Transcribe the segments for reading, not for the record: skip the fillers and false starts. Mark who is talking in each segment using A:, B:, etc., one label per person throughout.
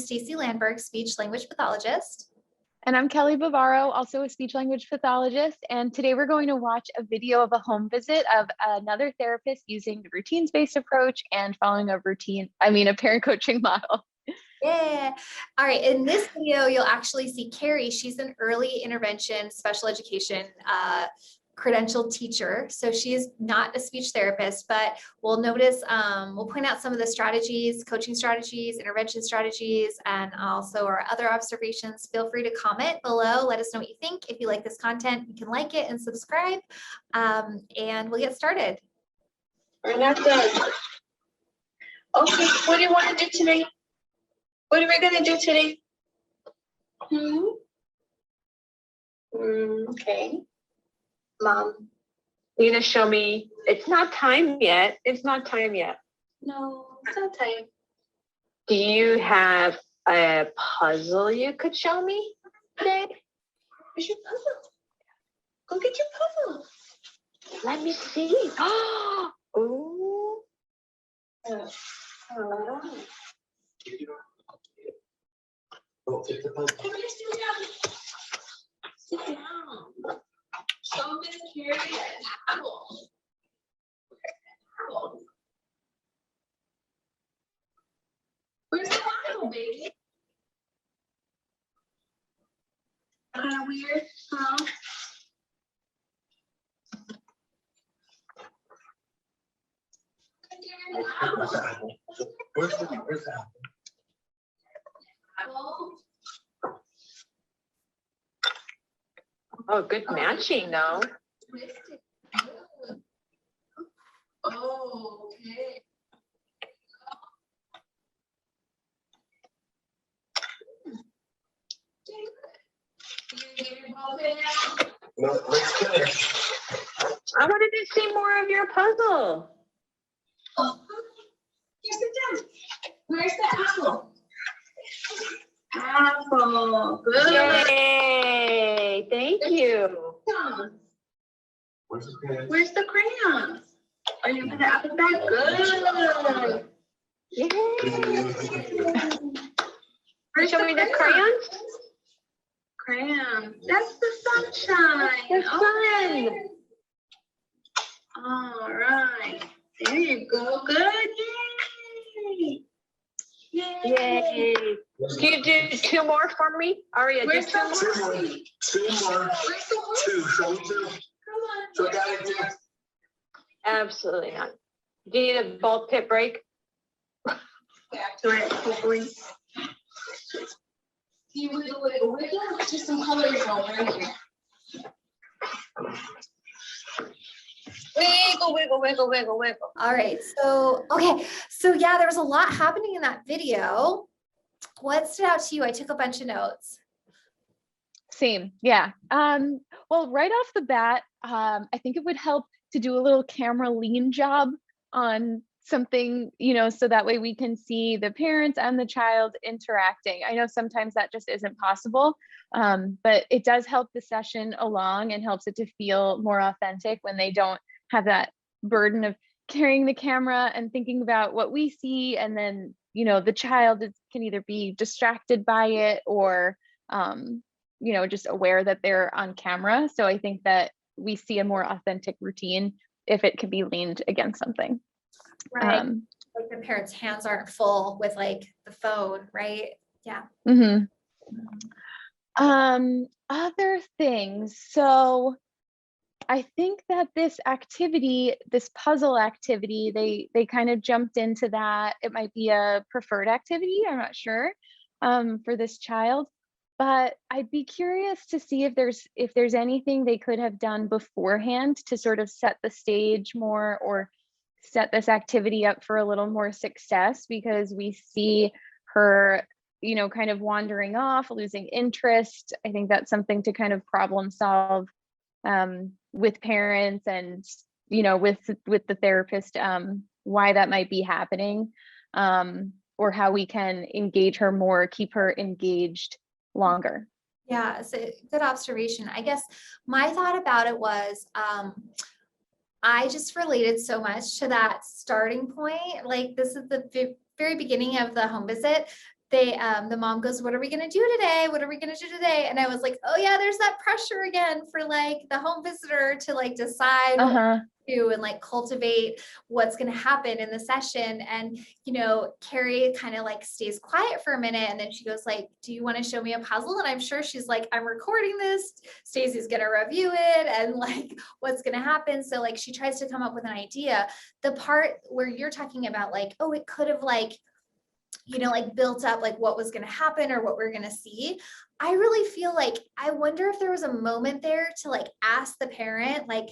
A: Stacey Landberg, speech language pathologist.
B: And I'm Kelly Bavaro, also a speech language pathologist. And today we're going to watch a video of a home visit of another therapist using the routines-based approach and following a parent coaching model.
A: Yeah. All right. In this video, you'll actually see Kerry. She's an early intervention special education credentialed teacher. So she is not a speech therapist, but we'll notice, we'll point out some of the strategies, coaching strategies, intervention strategies, and also our other observations. Feel free to comment below. Let us know what you think. If you like this content, you can like it and subscribe, and we'll get started.
C: We're not done. Okay, what do you want to do today? What are we going to do today? Okay. Mom,
D: You're gonna show me. It's not time yet. It's not time yet.
C: no, it's not time.
D: Do you have a puzzle you could show me today?
C: Where's your puzzle? Go get your puzzle.
D: Let me see. Oh, ooh.
E: Oh, take the puzzle.
C: Come here, sit down. Sit down. Show Miss Kerry an apple. Apple. Where's the apple, baby? Kind of weird, huh?
E: Where's the apple? Where's the apple?
C: Apple.
D: Oh, good matching though.
C: Twisted. Oh, okay. You get your ball pin out?
E: No, let's finish.
D: I wanted to see more of your puzzle.
C: Oh, here, sit down. Where's the apple? Apple. Good.
D: Yay! Thank you.
E: Where's the pen?
C: Where's the crayons? Are you put the apple back? Good.
D: Yay!
C: Where's
D: Show me the crayons.
C: Crayon. That's the sunshine.
D: The sun.
C: Okay. All right. There you go. Good. Yay. Yay.
D: Yay! Can you do two more for me, Aria?
C: Where's
D: Do
C: the
D: two more.
C: horsey?
E: Two more.
C: Where's the horsey?
E: Two. Show me two.
C: Come on.
E: So I got it, two.
D: Absolutely not. Do you need a ball tip break?
C: Back to it, hopefully. You wiggle, wiggle, wiggle. Just some colors over here. Wiggle, wiggle, wiggle, wiggle, wiggle.
A: All right. So, okay. So yeah, there was a lot happening in that video. What stood out to you? I took a bunch of notes.
B: Same, yeah. Well, right off the bat, I think it would help to do a little camera lean job on something, so that way we can see the parents and the child interacting. I know sometimes that just isn't possible, but it does help the session along and helps it to feel more authentic when they don't have that burden of carrying the camera and thinking about what we see. And then, the child can either be distracted by it or, just aware that they're on camera. So I think that we see a more authentic routine if it could be leaned against something.
A: Right. Like the parents' hands aren't full with like the phone, right? Yeah.
B: Other things. So I think that this activity, this puzzle activity, they kind of jumped into that. It might be a preferred activity. I'm not sure for this child, but I'd be curious to see if there's anything they could have done beforehand to sort of set the stage more or set this activity up for a little more success, because we see her, kind of wandering off, losing interest. I think that's something to kind of problem solve with parents and, with the therapist, why that might be happening, or how we can engage her more, keep her engaged longer.
A: Yeah, it's a good observation. I guess my thought about it was, I just related so much to that starting point. Like, this is the very beginning of the home visit. the mom goes, what are we going to do today? What are we going to do today? And I was like, oh yeah, there's that pressure again for like the home visitor to like decide what
B: Uh-huh.
A: to do and like cultivate what's going to happen in the session. And, Kerry kind of like stays quiet for a minute. And then she goes like, do you want to show me a puzzle? And I'm sure she's like, I'm recording this. Stacey's going to review it and like, what's going to happen. So like, she tries to come up with an idea. The part where you're talking about like, oh, it could have like, like built up like what was going to happen or what we're going to see. I really feel like, I wonder if there was a moment there to like ask the parent, like,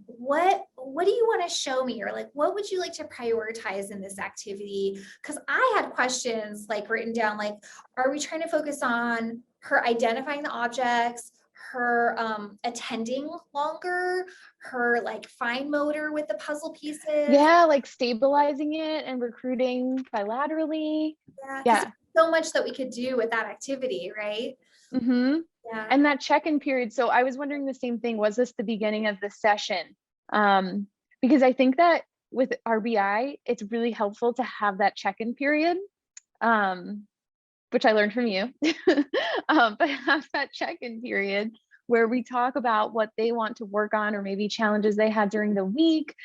A: what do you want to show me? Or like, what would you like to prioritize in this activity? Because I had questions like written down, like, are we trying to focus on her identifying the objects, her attending longer, her like fine motor with the puzzle pieces?
B: Yeah, like stabilizing it and recruiting bilaterally.
A: Yeah, 'cause
B: Yeah.
A: there's so much that we could do with that activity, right?
B: Mm-hmm.
A: Yeah.
B: And that check-in period. So I was wondering the same thing. Was this the beginning of the session? Because I think that with RBI, it's really helpful to have that check-in period, which I learned from you. But have that check-in period where we talk about what they want to work on, or maybe challenges they had during the week.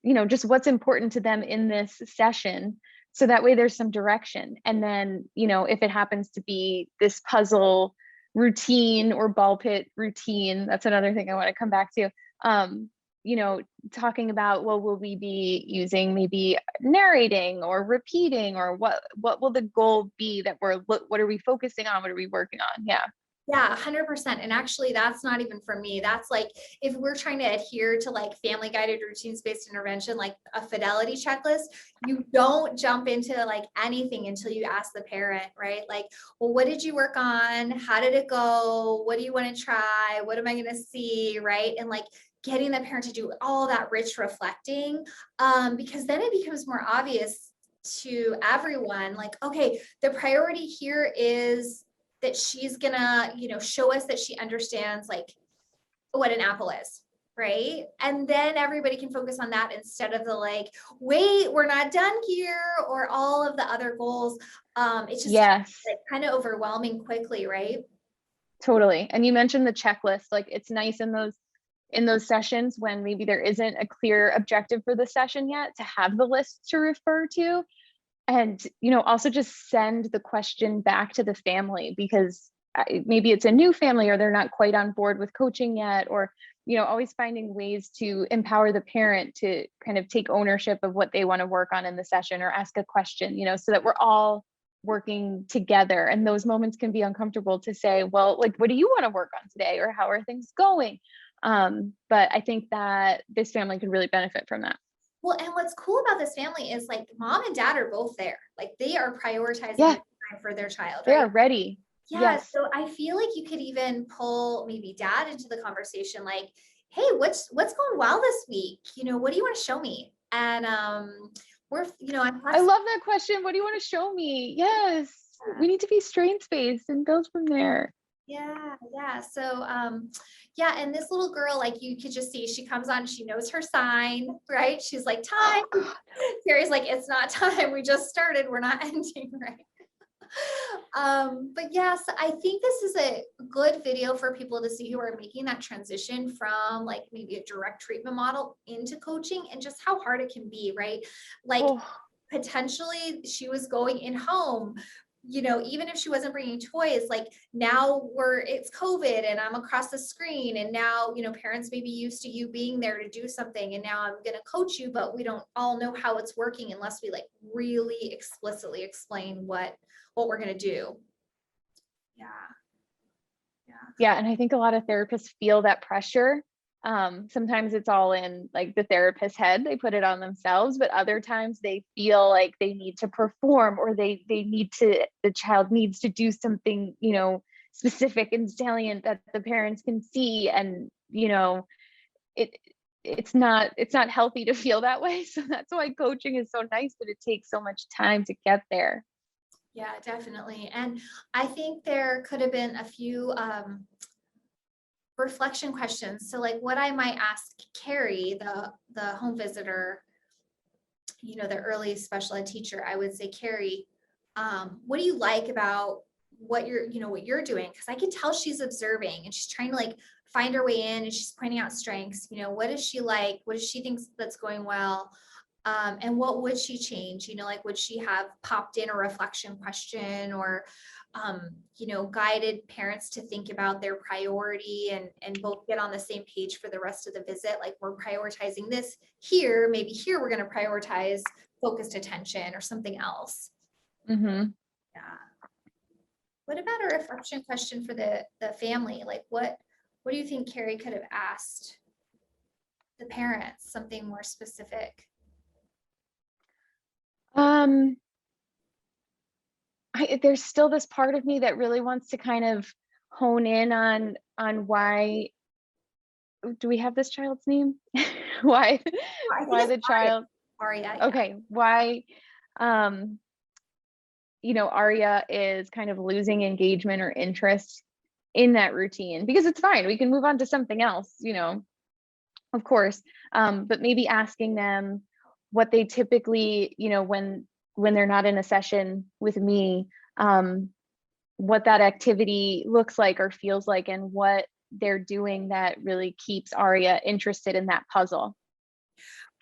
B: Just what's important to them in this session. So that way there's some direction. And then, if it happens to be this puzzle routine or ball pit routine, that's another thing I want to come back to. Talking about, well, will we be using maybe narrating or repeating, or what will the goal be that what are we focusing on? What are we working on? Yeah.
A: Yeah, 100%. And actually, that's not even for me. That's like, if we're trying to adhere to like family guided routines-based intervention, like a fidelity checklist, you don't jump into like anything until you ask the parent, right? Like, well, what did you work on? How did it go? What do you want to try? What am I going to see? Right. And like getting the parent to do all that rich reflecting, because then it becomes more obvious to everyone, like, okay, the priority here is that she's gonna, show us that she understands like what an apple is, right? And then everybody can focus on that instead of the like, wait, we're not done here, or all of the other goals. It's just
B: Yes,
A: like kind of overwhelming quickly, right?
B: totally. And you mentioned the checklist. Like, it's nice in those sessions when maybe there isn't a clear objective for the session yet, to have the list to refer to. And, also just send the question back to the family, because maybe it's a new family, or they're not quite on board with coaching yet, or, always finding ways to empower the parent to kind of take ownership of what they want to work on in the session, or ask a question, so that we're all working together. And those moments can be uncomfortable to say, well, like, what do you want to work on today? Or how are things going? But I think that this family could really benefit from that.
A: Well, and what's cool about this family is like mom and dad are both there. Like they are prioritizing
B: Yeah.
A: time for their child,
B: They
A: right?
B: are ready.
A: Yeah.
B: Yes.
A: So I feel like you could even pull maybe dad into the conversation, like, hey, what's going well this week? What do you want to show me? And
B: I love that question. What do you want to show me? Yes. We need to be strengths based and build from there.
A: Yeah. So, yeah. And this little girl, like you could just see, she comes on, she knows her sign, right? She's like, time. Carrie's like, it's not time. We just started. We're not ending, right? But yes, I think this is a good video for people to see who are making that transition from like maybe a direct treatment model into coaching, and just how hard it can be, right? Like potentially she was going in home, even if she wasn't bringing toys, like now it's COVID and I'm across the screen, and now, parents may be used to you being there to do something, and now I'm going to coach you, but we don't all know how it's working unless we like really explicitly explain what we're going to do.
B: Yeah. And I think a lot of therapists feel that pressure. Sometimes it's all in like the therapist's head, they put it on themselves, but other times they feel like they need to perform, or the child needs to do something, specific and salient that the parents can see. And, it's not healthy to feel that way. So that's why coaching is so nice, but it takes so much time to get there.
A: Yeah, definitely. And I think there could have been a few, reflection questions. So like what I might ask Kerry, the home visitor, you know, the early special ed teacher, I would say, Kerry, what do you like about what you're, you know, what you're doing? Because I can tell she's observing and she's trying to like find her way in, and she's pointing out strengths. You know, what does she like? What does she think that's going well? And what would she change? You know, like, would she have popped in a reflection question, or, you know, guided parents to think about their priority and both get on the same page for the rest of the visit? Like, we're prioritizing this here, maybe here we're going to prioritize focused attention or something else.
B: Mm-hmm.
A: Yeah. What about a reflection question for the family? Like, what do you think Kerry could have asked the parents? Something more specific.
B: There's still this part of me that really wants to kind of hone in on why. Do we have this child's name? Why the child?
A: Aria.
B: Okay, why you know, Aria is kind of losing engagement or interest in that routine, because it's fine, we can move on to something else, you know, of course, but maybe asking them what they typically, you know, when they're not in a session with me, what that activity looks like or feels like, and what they're doing that really keeps Aria interested in that puzzle.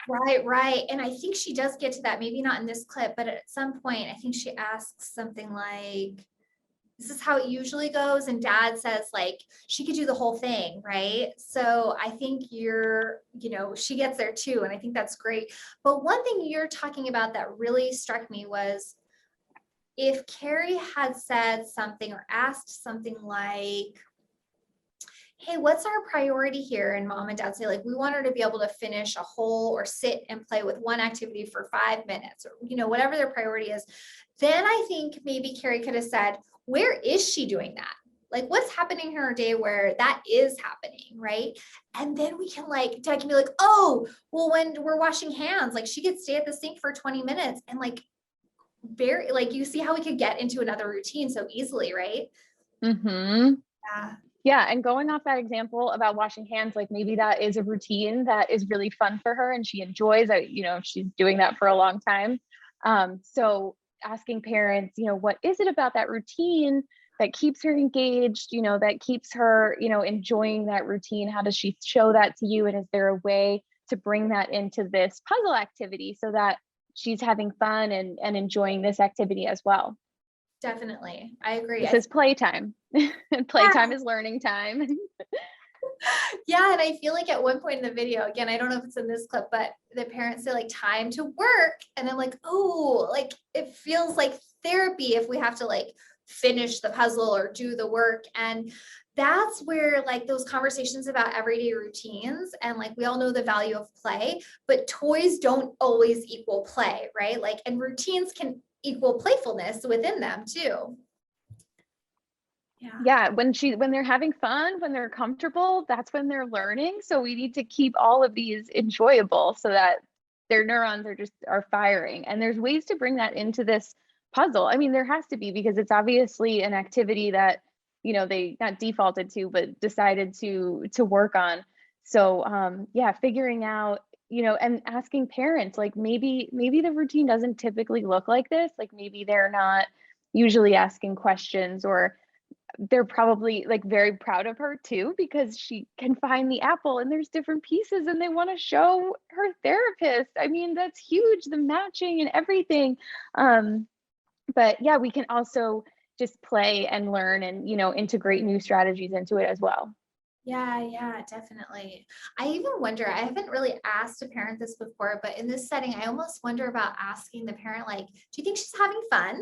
A: Right. And I think she does get to that, maybe not in this clip, but at some point, I think she asks something like, this is how it usually goes. And dad says, like, she could do the whole thing, right? So I think you know, she gets there too. And I think that's great. But one thing you're talking about that really struck me was, if Kerry had said something or asked something like, hey, what's our priority here? And mom and dad say, like, we want her to be able to finish a whole or sit and play with one activity for 5 minutes, or, you know, whatever their priority is. Then I think maybe Kerry could have said, where is she doing that? Like, what's happening in her day where that is happening, right? And then we can, like, dad can be like, oh, well, when we're washing hands, like, she could stay at the sink for 20 minutes and like, very, like, you see how we could get into another routine so easily, right?
B: Mm-hmm.
A: Yeah.
B: Yeah, and going off that example about washing hands, like maybe that is a routine that is really fun for her and she enjoys it, you know, she's doing that for a long time. So asking parents, you know, what is it about that routine that keeps her engaged, you know, that keeps her, you know, enjoying that routine? How does she show that to you? And is there a way to bring that into this puzzle activity so that she's having fun and enjoying this activity as well?
A: Definitely. I agree.
B: This is playtime. Playtime is learning time.
A: Yeah. And I feel like at one point in the video, again, I don't know if it's in this clip, but the parents say, like, time to work. And I'm like, oh, like, it feels like therapy if we have to, like, finish the puzzle or do the work. And that's where, like, those conversations about everyday routines, and, like, we all know the value of play, but toys don't always equal play, right? Like, and routines can equal playfulness within them too.
B: Yeah, when they're having fun, when they're comfortable, that's when they're learning. So we need to keep all of these enjoyable so that their neurons are firing. And there's ways to bring that into this puzzle. I mean, there has to be, because it's obviously an activity that, you know, they not defaulted to, but decided to work on. So yeah, figuring out, you know, and asking parents, like maybe the routine doesn't typically look like this. Like maybe they're not usually asking questions, or they're probably like very proud of her too, because she can find the apple and there's different pieces and they want to show her therapist. I mean, that's huge, the matching and everything. But yeah, we can also just play and learn and, you know, integrate new strategies into it as well.
A: Yeah, definitely. I even wonder, I haven't really asked a parent this before, but in this setting, I almost wonder about asking the parent, like, do you think she's having fun?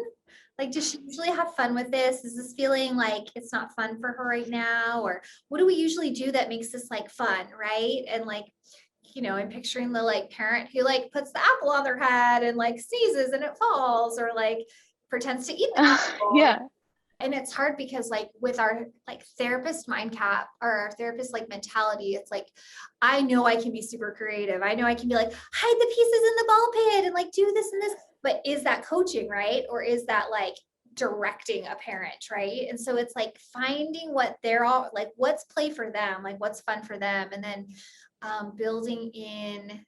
A: Like, does she usually have fun with this? Is this feeling like it's not fun for her right now? Or what do we usually do that makes this, like, fun, right? And, like, you know, I'm picturing the, like, parent who, like, puts the apple on their head and, like, sneezes and it falls, or, like, pretends to eat the apple.
B: Yeah.
A: And it's hard because, like, with our, like, therapist mind cap, or our therapist, like, mentality, it's like, I know I can be super creative. I know I can be like, hide the pieces in the ball pit and, like, do this and this, but is that coaching, right? Or is that, like, directing a parent, right? And so it's like finding what they're all like, what's play for them, like what's fun for them. And then building in,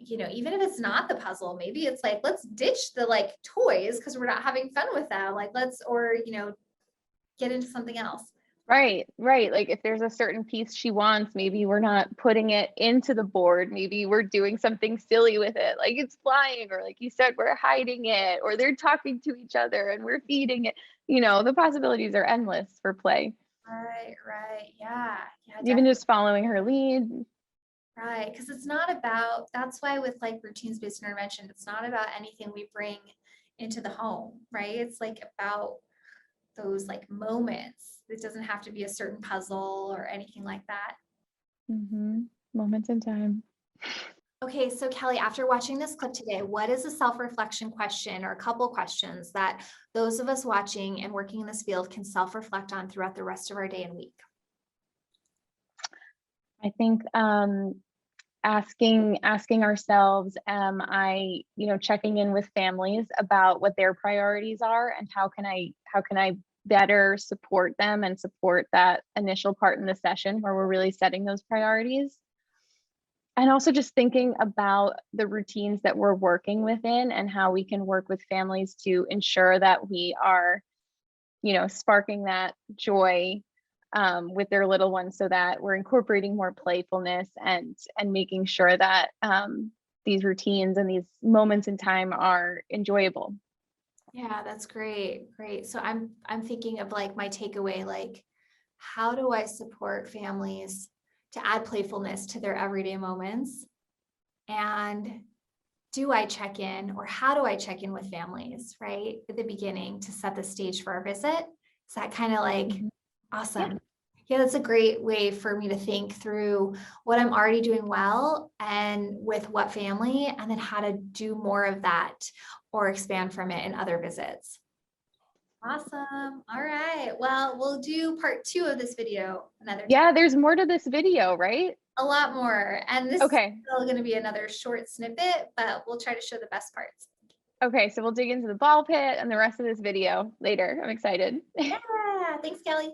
A: even if it's not the puzzle, maybe it's like, let's ditch the like toys because we're not having fun with them. Like or get into something else.
B: Right. Like if there's a certain piece she wants, maybe we're not putting it into the board. Maybe we're doing something silly with it, like it's flying, or like you said, we're hiding it, or they're talking to each other and we're feeding it. The possibilities are endless for play.
A: Right. Yeah.
B: Even just following her lead.
A: Right. Because it's not about, that's why with like routines-based intervention, it's not about anything we bring into the home, right? It's like about those like moments. It doesn't have to be a certain puzzle or anything like that.
B: Moments in time.
A: Okay, so Kelly, after watching this clip today, what is a self-reflection question or a couple questions that those of us watching and working in this field can self-reflect on throughout the rest of our day and week?
B: I think asking ourselves, am I, checking in with families about what their priorities are and how can I better support them and support that initial part in the session where we're really setting those priorities. And also just thinking about the routines that we're working within and how we can work with families to ensure that we are, sparking that joy with their little ones, so that we're incorporating more playfulness and making sure that these routines and these moments in time are enjoyable.
A: Yeah, that's great. So I'm thinking of like my takeaway, like how do I support families to add playfulness to their everyday moments? And do I check in, or how do I check in with families, right, at the beginning to set the stage for our visit? Is that kind of like awesome? Yeah, that's a great way for me to think through what I'm already doing well and with what family, and then how to do more of that or expand from it in other visits. Awesome. All right. Well, we'll do part 2 of this video another time.
B: Yeah, there's more to this video, right?
A: A lot more. And this
B: Okay.
A: is still going to be another short snippet, but we'll try to show the best parts.
B: Okay, so we'll dig into the ball pit and the rest of this video later. I'm excited.
A: Yeah. Thanks, Kelly.